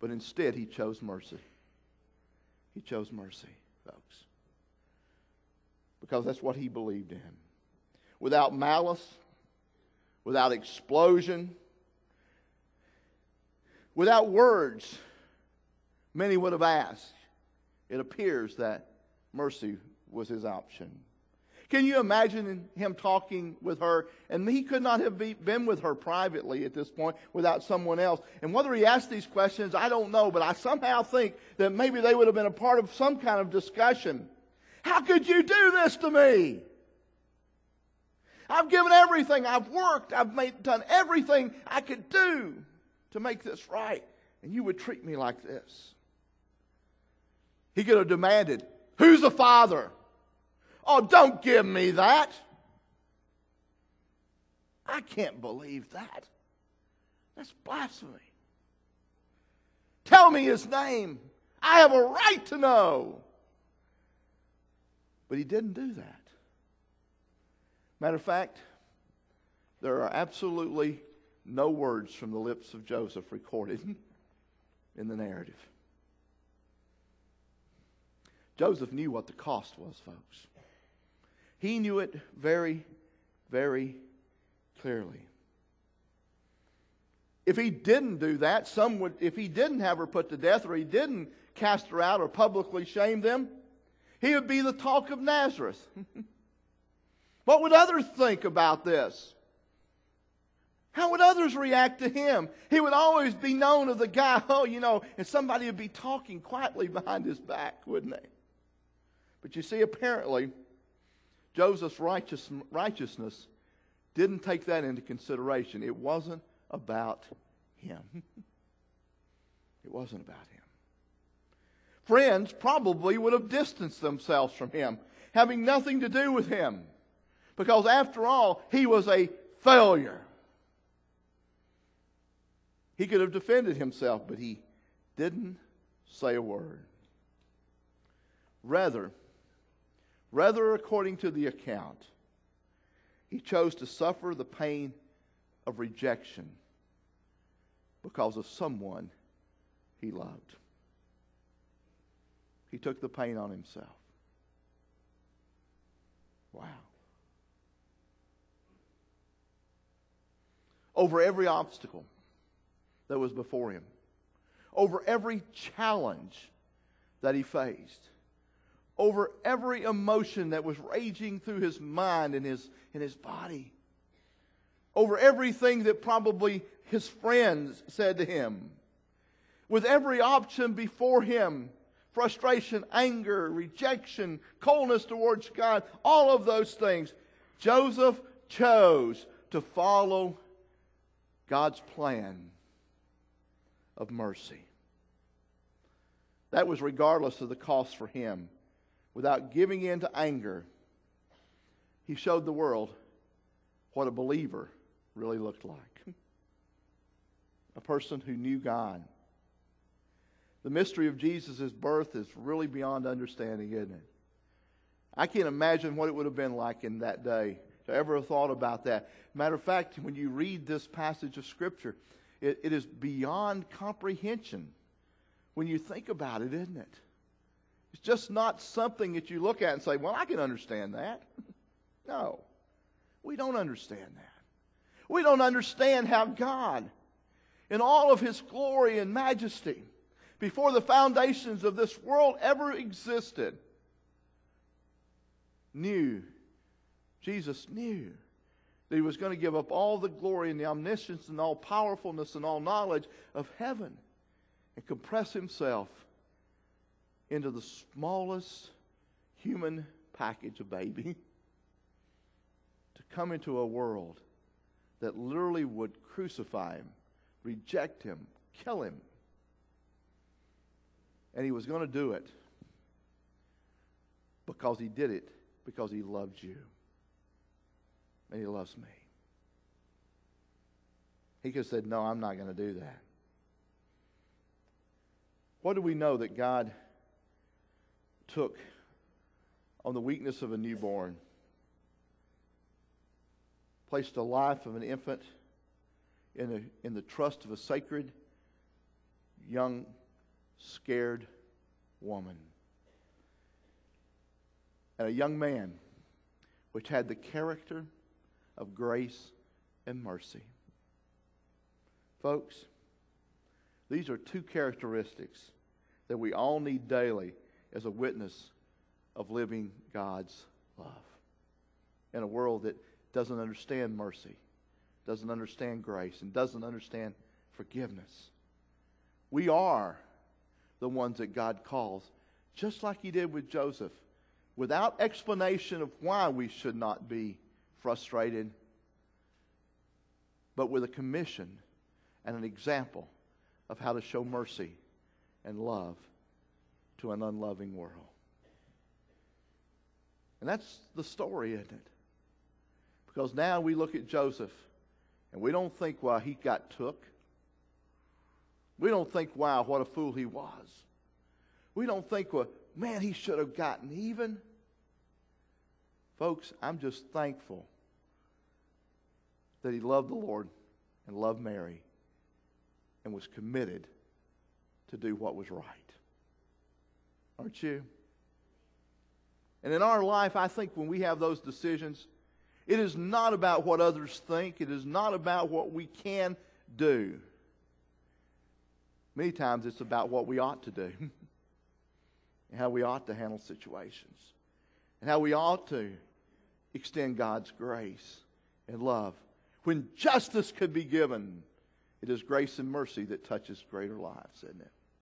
But instead, He chose mercy. He chose mercy, folks. Because that's what He believed in. Without malice, without explosion, without words, many would have asked. It appears that mercy was His option. Can you imagine Him talking with her? And He could not have been with her privately at this point without someone else. And whether He asked these questions, I don't know. But I somehow think that maybe they would have been a part of some kind of discussion. How could you do this to me? I've given everything. I've worked. Done everything I could do to make this right. And you would treat me like this. He could have demanded, who's the father? Oh, don't give me that. I can't believe that. That's blasphemy. Tell me his name. I have a right to know. But he didn't do that. Matter of fact, there are absolutely no words from the lips of Joseph recorded in the narrative. Joseph knew what the cost was, folks. He knew it very, very clearly. If he didn't do that, if he didn't have her put to death, or he didn't cast her out or publicly shame them, he would be the talk of Nazareth. What would others think about this? How would others react to him? He would always be known as the guy, and somebody would be talking quietly behind his back, wouldn't they? But you see, apparently, Joseph's righteousness didn't take that into consideration. It wasn't about him. It wasn't about him. Friends probably would have distanced themselves from him, having nothing to do with him. Because after all, he was a failure. He could have defended himself, but he didn't say a word. Rather, according to the account, he chose to suffer the pain of rejection because of someone he loved. He took the pain on himself. Wow. Over every obstacle that was before him, over every challenge that he faced, over every emotion that was raging through his mind and his body, over everything that probably his friends said to him, with every option before him, frustration, anger, rejection, coldness towards God, all of those things, Joseph chose to follow God's plan of mercy. That was regardless of the cost for him. Without giving in to anger, he showed the world what a believer really looked like. A person who knew God. The mystery of Jesus' birth is really beyond understanding, isn't it? I can't imagine what it would have been like in that day to ever have thought about that. Matter of fact, when you read this passage of Scripture, it is beyond comprehension when you think about it, isn't it? It's just not something that you look at and say, well, I can understand that. No, we don't understand that. We don't understand how God, in all of His glory and majesty, before the foundations of this world ever existed, Jesus knew that He was going to give up all the glory and the omniscience and all powerfulness and all knowledge of heaven and compress Himself into the smallest human package, a baby, to come into a world that literally would crucify Him, reject Him, kill Him. And He was going to do it because He did it because He loved you. And He loves me. He could have said, no, I'm not going to do that. What do we know that God took on the weakness of a newborn, placed the life of an infant in the trust of a sacred young, scared woman. And a young man which had the character of grace and mercy. Folks, these are two characteristics that we all need daily as a witness of living God's love in a world that doesn't understand mercy, doesn't understand grace, and doesn't understand forgiveness. We are the ones that God calls, just like He did with Joseph, without explanation of why we should not be frustrated, but with a commission and an example of how to show mercy and love to an unloving world. And that's the story, isn't it? Because now we look at Joseph and we don't think, well, he got took. We don't think, wow, what a fool he was. We don't think, well, man, he should have gotten even. Folks, I'm just thankful that he loved the Lord and loved Mary and was committed to do what was right. Aren't you? And in our life, I think when we have those decisions, it is not about what others think. It is not about what we can do. Many times it's about what we ought to do and how we ought to handle situations and how we ought to extend God's grace and love. When justice could be given, it is grace and mercy that touches greater lives, isn't it?